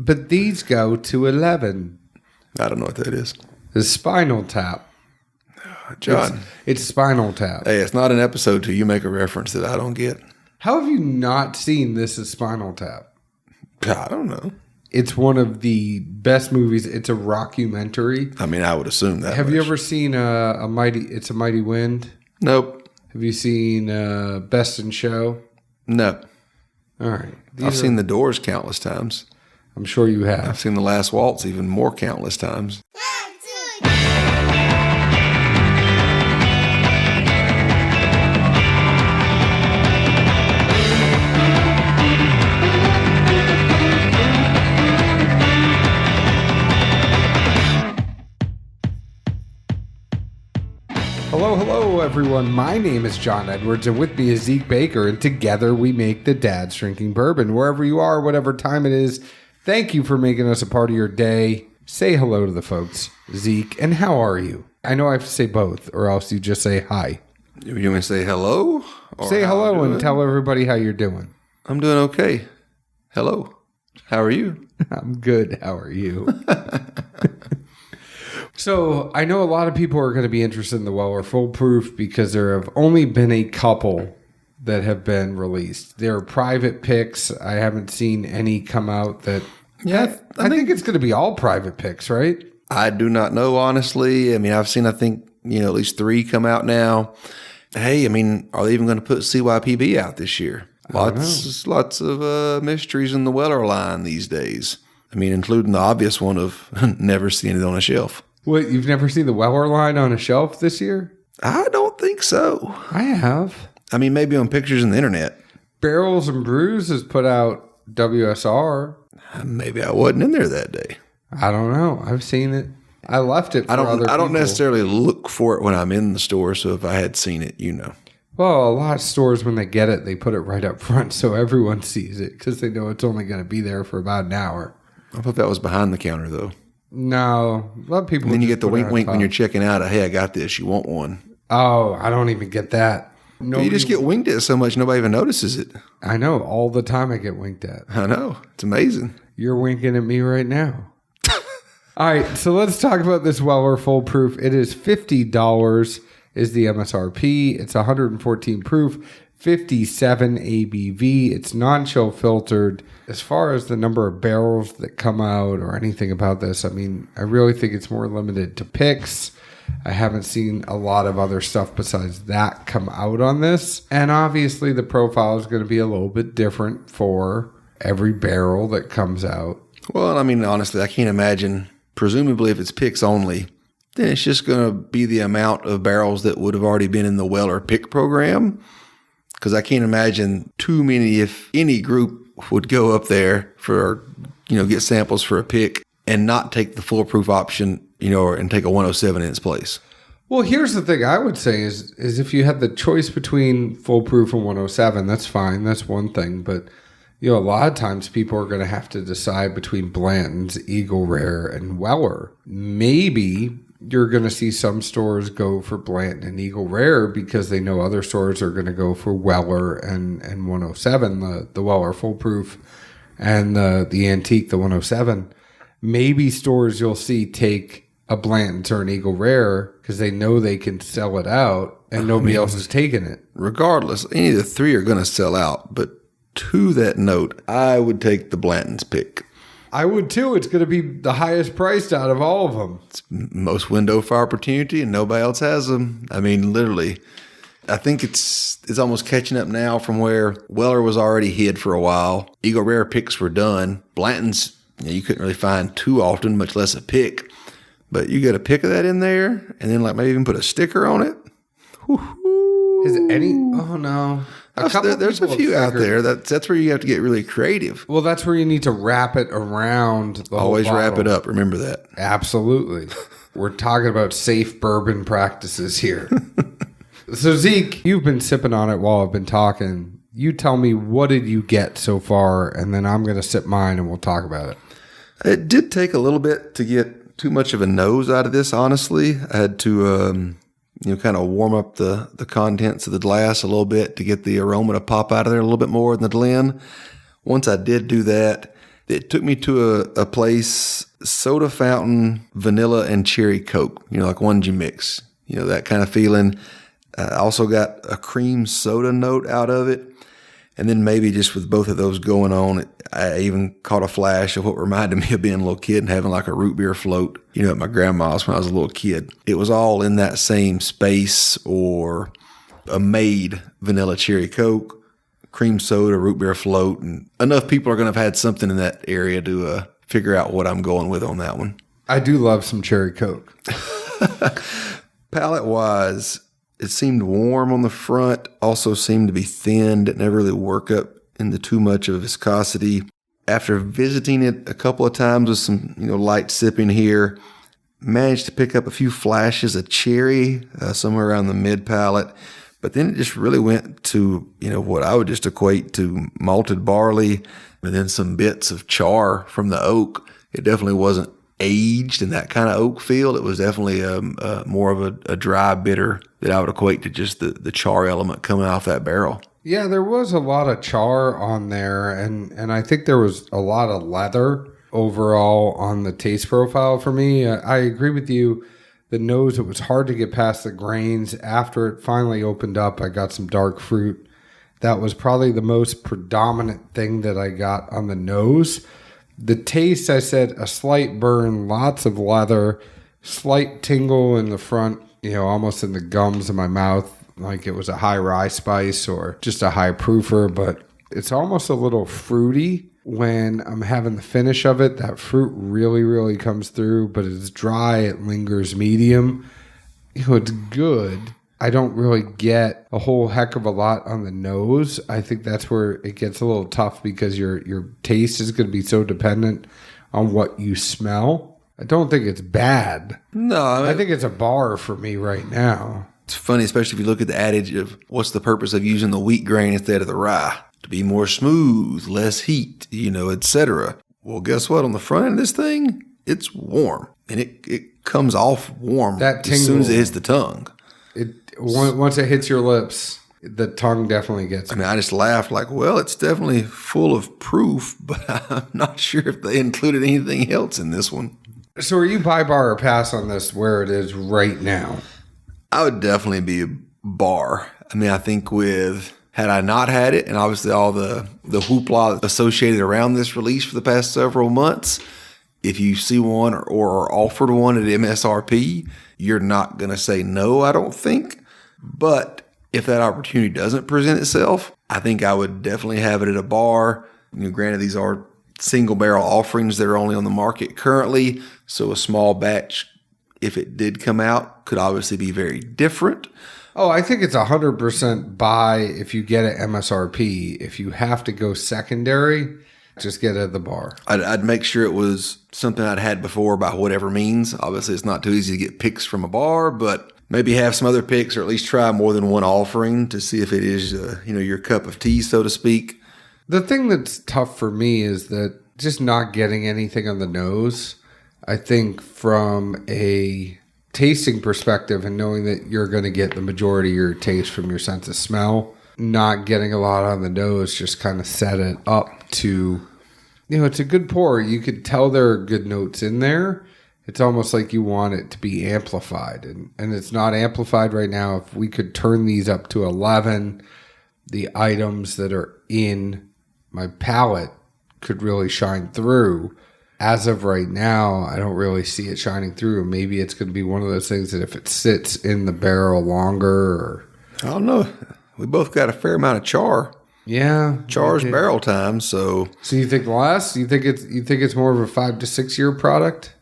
but these go to 11. I don't know what that is. The Spinal Tap. John. It's Spinal Tap. Hey, it's not an episode till you make a reference that I don't get. How have you not seen This Is Spinal Tap? I don't know. It's one of the best movies. It's a rockumentary. I mean, I would assume that. Have you ever seen It's a Mighty Wind? Nope. Have you seen Best in Show? No. All right. I've seen The Doors countless times. I'm sure you have. I've seen The Last Waltz even more countless times. Hello, everyone. My name is John Edwards, and with me is Zeke Baker, and together we make the Dad's Drinking Bourbon. Wherever you are, whatever time it is, thank you for making us a part of your day. Say hello to the folks, Zeke, and how are you? I know I have to say both, or else you just say hi. You want me to say hello? Say hello and tell everybody how you're doing. I'm doing okay. Hello. How are you? I'm good. How are you? So I know a lot of people are going to be interested in the Weller Foolproof because there have only been a couple that have been released. They're private picks. I haven't seen any come out that... Yeah, I think it's going to be all private picks, right? I do not know, honestly. I mean, I've seen, I think, at least 3 come out now. Hey, I mean, are they even going to put CYPB out this year? Lots of mysteries in the Weller line these days. I mean, including the obvious one of never seeing it on a shelf. What, you've never seen the Weller line on a shelf this year? I don't think so. I have. I mean, maybe on pictures on the internet. Barrels and Brews has put out WSR. Maybe I wasn't in there that day. I don't know. I've seen it. I left it for other people. I don't necessarily look for it when I'm in the store, so if I had seen it, Well, a lot of stores, when they get it, they put it right up front so everyone sees it because they know it's only going to be there for about an hour. I thought that was behind the counter, though. No. A lot of people. And then you get the wink when you're checking out. Hey, I got this. You want one? Oh, I don't even get that. You just get winked at so much nobody even notices it. I know. All the time I get winked at. I know. It's amazing. You're winking at me right now. All right. So let's talk about this Weller Foolproof. It is $50 is the MSRP. It's 114 proof, 57 ABV. It's non-chill filtered. As far as the number of barrels that come out or anything about this, I mean, I really think it's more limited to picks. I haven't seen a lot of other stuff besides that come out on this. And obviously the profile is going to be a little bit different for every barrel that comes out. Well, I mean, honestly, I can't imagine, presumably if it's picks only, then it's just going to be the amount of barrels that would have already been in the Weller pick program. Because I can't imagine too many, if any group would go up there for, get samples for a pick and not take the foolproof option, and take a 107 in its place. Well, here's the thing I would say is if you had the choice between foolproof and 107, that's fine. That's one thing. But, a lot of times people are going to have to decide between Blanton's, Eagle Rare, and Weller. Maybe you're going to see some stores go for Blanton and Eagle Rare because they know other stores are going to go for Weller and 107, the Weller Foolproof, and the Antique, the 107. Maybe stores you'll see take a Blanton's or an Eagle Rare because they know they can sell it out and nobody else is taking it. Regardless, any of the 3 are going to sell out. But to that note, I would take the Blanton's pick. I would too. It's going to be the highest priced out of all of them. It's most window for opportunity and nobody else has them. I mean, literally. I think it's almost catching up now from where Weller was already hid for a while. Eagle Rare picks were done. Blanton's, you couldn't really find too often, much less a pick. But you get a pick of that in there and then maybe even put a sticker on it. Woo-hoo. Is any? Oh, no. There's a few out there. That's where you have to get really creative. Well, that's where you need to wrap it around the Always whole wrap it up. Remember that. Absolutely. We're talking about safe bourbon practices here. So, Zeke, you've been sipping on it while I've been talking. You tell me, what did you get so far? And then I'm going to sip mine and we'll talk about it. It did take a little bit to get too much of a nose out of this, honestly. I had to... kind of warm up the contents of the glass a little bit to get the aroma to pop out of there a little bit more than the Glen. Once I did do that, It took me to a place, soda fountain, vanilla, and cherry Coke, like one you mix, that kind of feeling. I also got a cream soda note out of it. And then maybe just with both of those going on, I even caught a flash of what reminded me of being a little kid and having like a root beer float, at my grandma's when I was a little kid. It was all in that same space, or a made vanilla cherry Coke, cream soda, root beer float. And enough people are going to have had something in that area to figure out what I'm going with on that one. I do love some cherry Coke. Palate-wise, it seemed warm on the front, also seemed to be thin, didn't ever really work up into too much of a viscosity. After visiting it a couple of times with some, light sipping here, managed to pick up a few flashes of cherry somewhere around the mid palate, but then it just really went to, what I would just equate to malted barley and then some bits of char from the oak. It definitely wasn't aged in that kind of oak feel. It was definitely more of a dry bitter that I would equate to just the char element coming off that barrel. Yeah, there was a lot of char on there, and I think there was a lot of leather overall on the taste profile for me. I agree with you. The nose, it was hard to get past the grains. After it finally opened up, I got some dark fruit. That was probably the most predominant thing that I got on the nose. The taste, I said, a slight burn, lots of leather, slight tingle in the front, almost in the gums of my mouth, like it was a high rye spice or just a high proofer, but it's almost a little fruity when I'm having the finish of it. That fruit really, really comes through, but it's dry, it lingers medium. It's good. I don't really get a whole heck of a lot on the nose. I think that's where it gets a little tough because your taste is going to be so dependent on what you smell. I don't think it's bad. No. I think it's a bar for me right now. It's funny, especially if you look at the adage of what's the purpose of using the wheat grain instead of the rye? To be more smooth, less heat, etc. Well, guess what? On the front end of this thing, it's warm. And it comes off warm that tingle, as soon as it hits the tongue. Once it hits your lips, the tongue definitely gets it. I just laughed like, well, it's definitely full of proof, but I'm not sure if they included anything else in this one. So are you buy, bar, or pass on this where it is right now? I would definitely be a bar. I think had I not had it, and obviously all the hoopla associated around this release for the past several months, if you see one or are offered one at MSRP, you're not going to say no, I don't think. But if that opportunity doesn't present itself, I think I would definitely have it at a bar. Granted, these are single barrel offerings that are only on the market currently, so a small batch, if it did come out, could obviously be very different. Oh, I think it's 100% buy if you get it MSRP. If you have to go secondary, just get it at the bar. I'd make sure it was something I'd had before by whatever means. Obviously, it's not too easy to get picks from a bar, but maybe have some other picks or at least try more than one offering to see if it is, your cup of tea, so to speak. The thing that's tough for me is that just not getting anything on the nose. I think from a tasting perspective and knowing that you're going to get the majority of your taste from your sense of smell, not getting a lot on the nose just kind of set it up to, it's a good pour. You could tell there are good notes in there. It's almost like you want it to be amplified, and it's not amplified right now. If we could turn these up to 11, the items that are in my palate could really shine through. As of right now, I don't really see it shining through. Maybe it's going to be one of those things that if it sits in the barrel longer, or I don't know. We both got a fair amount of char. Yeah, char's barrel time. So you think less? You think it's more of a 5 to 6 year product?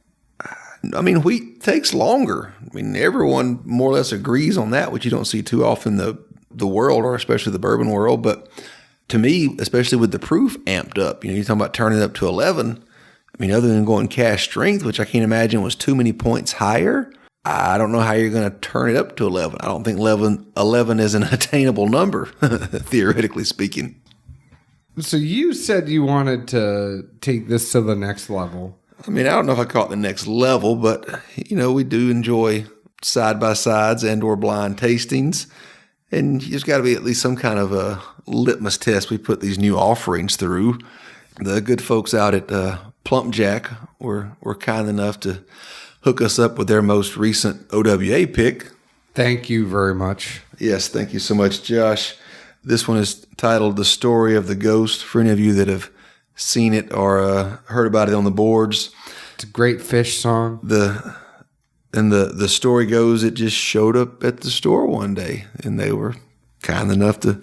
Wheat takes longer. Everyone more or less agrees on that, which you don't see too often in the world, or especially the bourbon world. But to me, especially with the proof amped up, you're talking about turning it up to 11. Other than going cask strength, which I can't imagine was too many points higher, I don't know how you're going to turn it up to 11. I don't think 11 is an attainable number, theoretically speaking. So you said you wanted to take this to the next level. I don't know if I call it the next level, but, we do enjoy side-by-sides and or blind tastings. And there's got to be at least some kind of a litmus test we put these new offerings through. The good folks out at Plump Jack were kind enough to hook us up with their most recent OWA pick. Thank you very much. Yes, thank you so much, Josh. This one is titled The Story of the Ghost. For any of you that have seen it or heard about it on the boards. It's a great Fish song. The story goes, it just showed up at the store one day, and they were kind enough to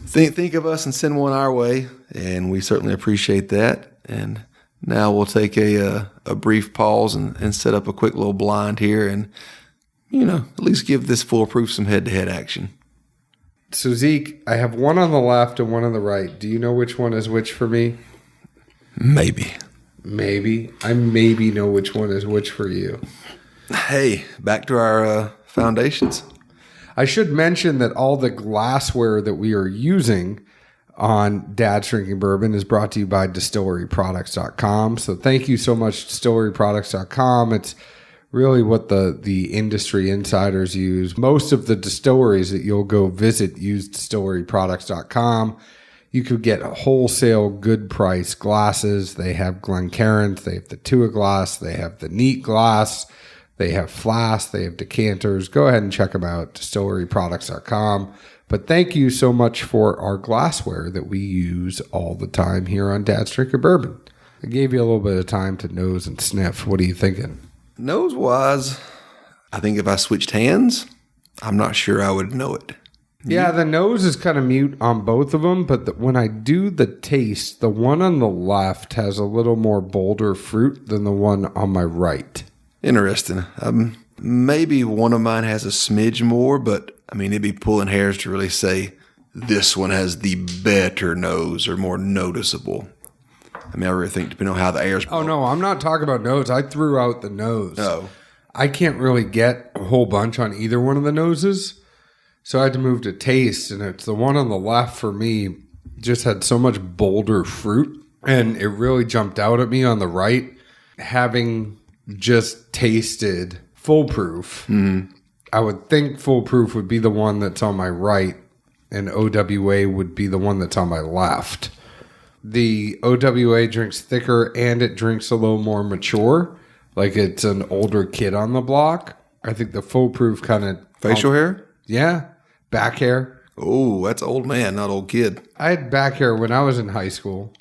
think of us and send one our way, and we certainly appreciate that. And now we'll take a brief pause and set up a quick little blind here and, at least give this foolproof some head-to-head action. So, Zeke, I have one on the left and one on the right. Do you know which one is which for me? Maybe. I maybe know which one is which for you. Hey, back to our foundations. I should mention that all the glassware that we are using on Dad's Drinking Bourbon is brought to you by distilleryproducts.com. So thank you so much, distilleryproducts.com. It's really what the industry insiders use. Most of the distilleries that you'll go visit use distilleryproducts.com. You could get wholesale good price glasses. They have Glencairns, they have the Tua glass, they have the Neat glass, they have flasks, they have decanters. Go ahead and check them out, distilleryproducts.com. But thank you so much for our glassware that we use all the time here on Dad's Drinking Bourbon. I gave you a little bit of time to nose and sniff. What are you thinking? Nose-wise, I think if I switched hands, I'm not sure I would know it. Yeah, the nose is kind of mute on both of them, but when I do the taste, the one on the left has a little more bolder fruit than the one on my right. Interesting. Maybe one of mine has a smidge more, but it'd be pulling hairs to really say this one has the better nose or more noticeable. I really think depending on how the air's blowing. Oh, no, I'm not talking about nose. I threw out the nose. Oh. I can't really get a whole bunch on either one of the noses. So I had to move to taste, and it's the one on the left for me just had so much bolder fruit, and it really jumped out at me on the right. Having just tasted Foolproof, I would think Foolproof would be the one that's on my right, and OWA would be the one that's on my left. The OWA drinks thicker, and it drinks a little more mature, like it's an older kid on the block. I think the Foolproof kind of... Facial hair? Yeah. Back hair. Oh, that's old man, not old kid. I had back hair when I was in high school.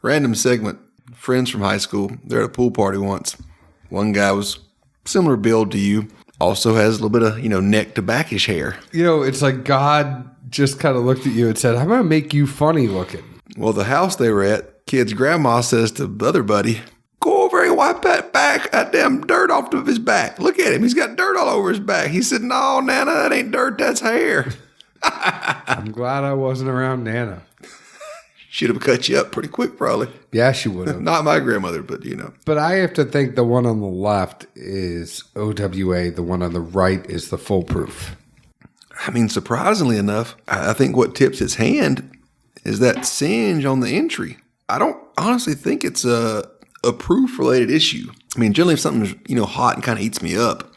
Random segment. Friends from high school. They're at a pool party once. One guy was similar build to you. Also has a little bit of, neck to backish hair. It's like God just kind of looked at you and said, I'm going to make you funny looking. Well, the house they were at, kid's grandma says to the other buddy, go over and wipe that damn dirt off of his back. Look at him. He's got dirt all over his back. He said, no, Nana, that ain't dirt. That's hair. I'm glad I wasn't around Nana. Should have cut you up pretty quick, probably. Yeah, she would have. Not my grandmother, but But I have to think the one on the left is OWA. The one on the right is the Foolproof. Surprisingly enough, I think what tips its hand is that singe on the entry. I don't honestly think it's a proof-related issue. Generally if something's, hot and kind of eats me up,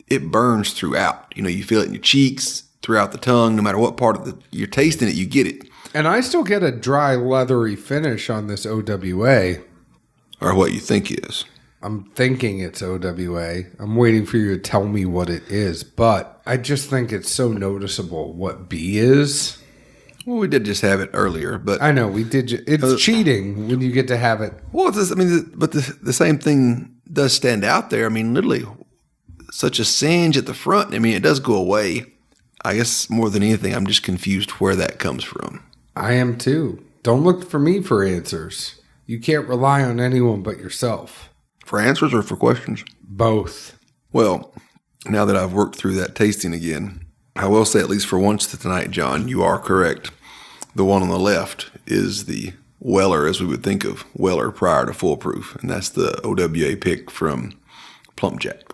it burns throughout. You feel it in your cheeks, throughout the tongue, no matter what part of you're tasting it, you get it. And I still get a dry, leathery finish on this OWA. Or what you think is. I'm thinking it's OWA. I'm waiting for you to tell me what it is. But I just think it's so noticeable what B is. Well, we did just have it earlier, but... I know, we did. It's cheating when you get to have it. Well, but the same thing does stand out there. Literally, such a singe at the front. It does go away. I guess more than anything, I'm just confused where that comes from. I am too. Don't look for me for answers. You can't rely on anyone but yourself. For answers or for questions? Both. Well, now that I've worked through that tasting again, I will say at least for once tonight, John, you are correct. The one on the left is the Weller, as we would think of Weller prior to Foolproof, and that's the OWA pick from Plump Jack.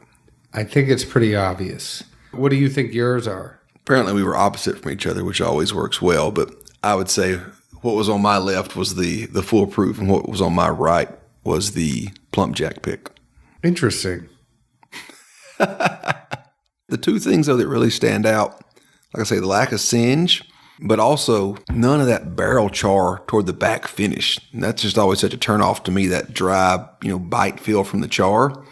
I think it's pretty obvious. What do you think yours are? Apparently we were opposite from each other, which always works well, but I would say what was on my left was the Foolproof, and what was on my right was the Plump Jack pick. Interesting. The two things, though, that really stand out, like I say, the lack of singe but also none of that barrel char toward the back finish. And that's just always such a turnoff to me, that dry, bite feel from the char.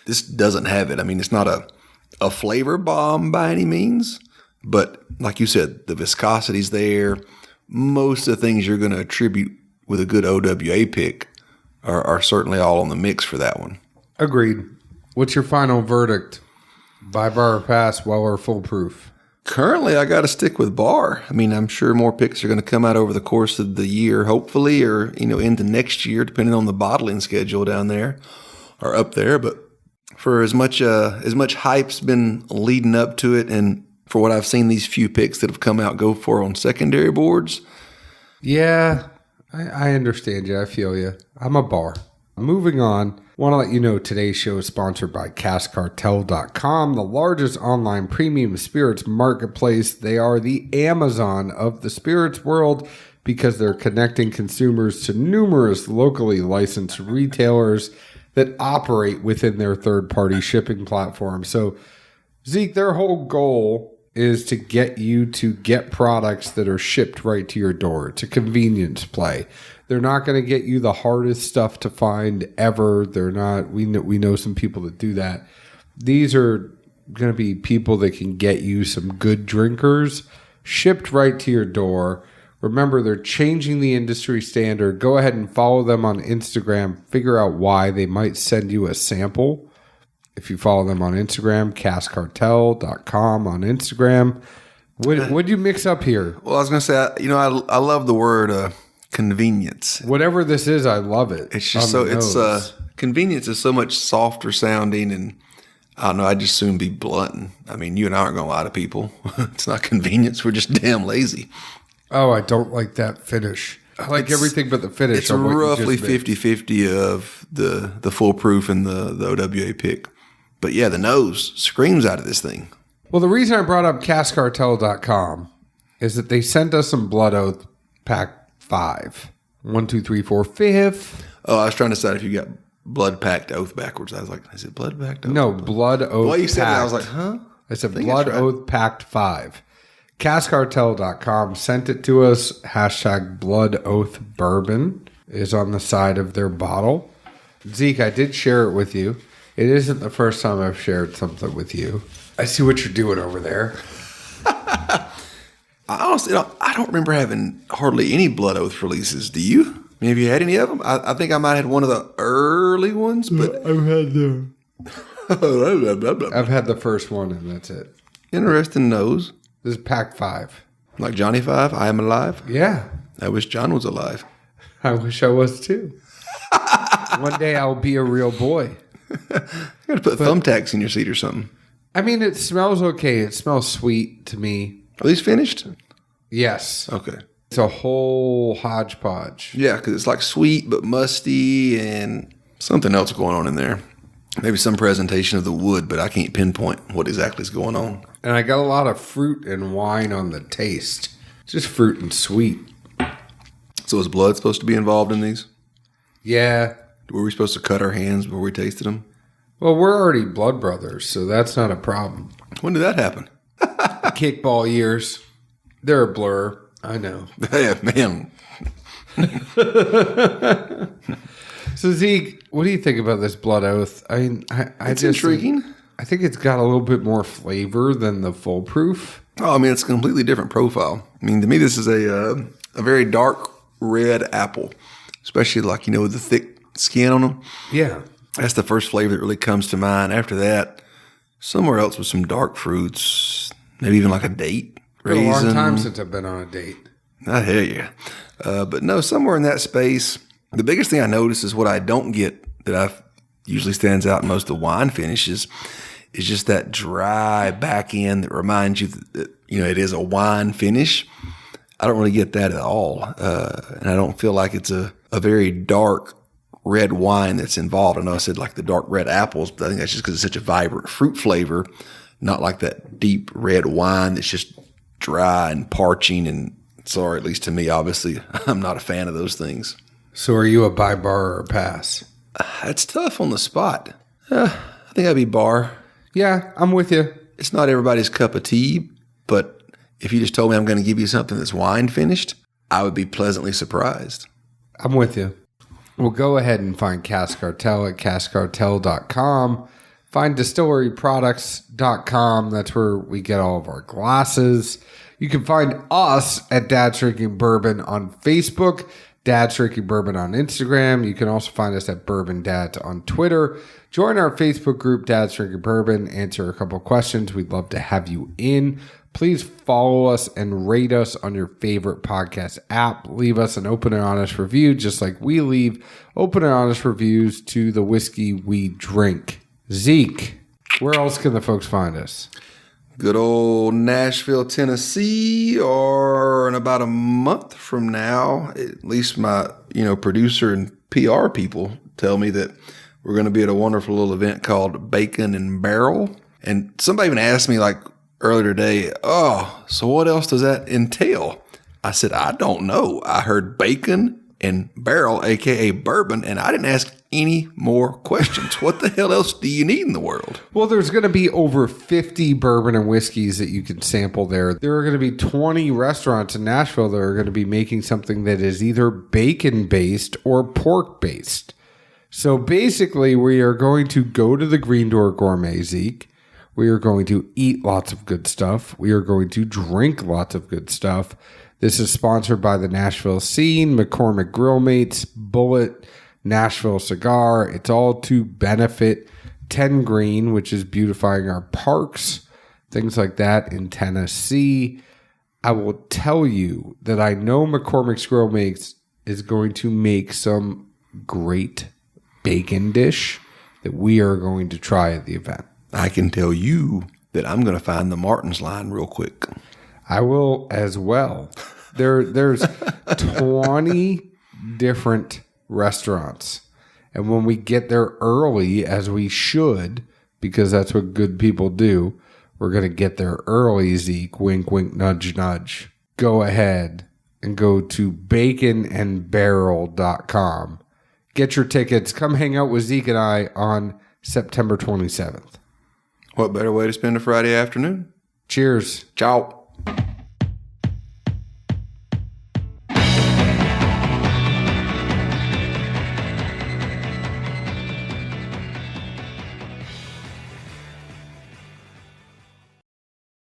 This doesn't have it. I mean, it's not a flavor bomb by any means, but like you said, the viscosity's there. Most of the things you're going to attribute with a good OWA pick are certainly all on the mix for that one. Agreed. What's your final verdict? By bar or pass, well or foolproof? Currently, I got to stick with bar. I mean, I'm sure more picks are going to come out over the course of the year, hopefully, or, into next year, depending on the bottling schedule down there or up there. But for as much hype's been leading up to it, and for what I've seen these few picks that have come out go for on secondary boards. Yeah, I understand you. I feel you. I'm a bar. Moving on, want to let you know today's show is sponsored by CaskCartel.com, the largest online premium spirits marketplace. They are the Amazon of the spirits world because they're connecting consumers to numerous locally licensed retailers that operate within their third-party shipping platform. So, Zeke, their whole goal is to get you to get products that are shipped right to your door. It's a convenience play. They're not going to get you the hardest stuff to find ever. They're not. We know some people that do that. These are going to be people that can get you some good drinkers shipped right to your door. Remember, they're changing the industry standard. Go ahead and follow them on Instagram. Figure out why. They might send you a sample. If you follow them on Instagram, CaskCartel.com on Instagram. What'd you mix up here? Well, I was going to say, I love the word convenience. Whatever this is, I love it. It's just convenience is so much softer sounding, and I don't know, I'd just soon be blunt. I mean, you and I aren't going to lie to people. It's not convenience. We're just damn lazy. Oh, I don't like that finish. I like everything but the finish. It's roughly 50-50 of the foolproof and the OWA pick. But yeah, the nose screams out of this thing. Well, the reason I brought up CaskCartel.com is that they sent us some Blood Oath Pact 5. 1, 2, 3, 4, 5th. Oh, I was trying to decide if you got Blood Pact Oath backwards. I was like, is it Blood Pact Oath? No, Blood Oath Pact. Well, you said that, I was like, huh? I said Blood Oath Pact 5. CaskCartel.com sent it to us. # Blood Oath Bourbon is on the side of their bottle. Zeke, I did share it with you. It isn't the first time I've shared something with you. I see what you're doing over there. I honestly don't remember having hardly any Blood Oath releases. Do you? I mean, have you had any of them? I think I might have had one of the early ones, but I've had the first one, and that's it. Interesting nose. This is Pact 5. Like Johnny 5, I am alive. Yeah. I wish John was alive. I wish I was too. One day I'll be a real boy. You got to put thumbtacks in your seat or something. I mean, it smells okay. It smells sweet to me. Are these finished? Yes. Okay. It's a whole hodgepodge. Yeah, because it's like sweet but musty and something else going on in there. Maybe some presentation of the wood, but I can't pinpoint what exactly is going on. And I got a lot of fruit and wine on the taste. Just fruit and sweet. So is blood supposed to be involved in these? Yeah. Were we supposed to cut our hands before we tasted them? Well, we're already blood brothers, so that's not a problem. When did that happen? Kickball years. They're a blur. I know. Yeah, man. So, Zeke, what do you think about this Blood Oath? I mean, It's intriguing. I think it's got a little bit more flavor than the foolproof. Oh, I mean, it's a completely different profile. I mean, to me, this is a very dark red apple, especially like, with the thick skin on them. Yeah. That's the first flavor that really comes to mind. After that, somewhere else with some dark fruits, maybe even like a date. Raisin. Been a long time since I've been on a date. I hear you. But no, somewhere in that space, the biggest thing I notice is what I don't get that usually stands out in most of the wine finishes is just that dry back end that reminds you that it is a wine finish. I don't really get that at all. And I don't feel like it's a very dark red wine that's involved. I know I said like the dark red apples, but I think that's just because it's such a vibrant fruit flavor, not like that deep red wine that's just dry and parching. And sorry, at least to me, obviously, I'm not a fan of those things. So are you a buy bar or a pass? It's tough on the spot. I think I'd be bar. Yeah, I'm with you. It's not everybody's cup of tea, but if you just told me I'm going to give you something that's wine finished, I would be pleasantly surprised. I'm with you. Well, go ahead and find Cask Cartel at caskcartel.com. Find distilleryproducts.com. That's where we get all of our glasses. You can find us at Dad's Drinking Bourbon on Facebook, Dad's Drinking Bourbon on Instagram. You can also find us at Bourbon Dads on Twitter. Join our Facebook group, Dad's Drinking Bourbon. Answer a couple questions. We'd love to have you in. Please follow us and rate us on your favorite podcast app. Leave us an open and honest review, just like we leave open and honest reviews to the whiskey we drink. Zeke, where else can the folks find us? Good old Nashville, Tennessee, or in about a month from now, at least my, producer and PR people tell me that we're going to be at a wonderful little event called Bacon and Barrel. And somebody even asked me earlier today, so what else does that entail? I said, I don't know. I heard bacon and barrel, aka bourbon, and I didn't ask any more questions. What the hell else do you need in the world? Well, there's going to be over 50 bourbon and whiskeys that you can sample there. There are going to be 20 restaurants in Nashville that are going to be making something that is either bacon-based or pork-based. So basically, we are going to go to the Green Door Gourmet, Zeke. We are going to eat lots of good stuff. We are going to drink lots of good stuff. This is sponsored by the Nashville Scene, McCormick Grill Mates, Bullet, Nashville Cigar. It's all to benefit 10 Green, which is beautifying our parks, things like that in Tennessee. I will tell you that I know McCormick's Grill Mates is going to make some great bacon dish that we are going to try at the event. I can tell you that I'm going to find the Martin's line real quick. I will as well. There's 20 different restaurants. And when we get there early, as we should, because that's what good people do, we're going to get there early, Zeke. Wink, wink, nudge, nudge. Go ahead and go to baconandbarrel.com. Get your tickets. Come hang out with Zeke and I on September 27th. What better way to spend a Friday afternoon? Cheers. Ciao.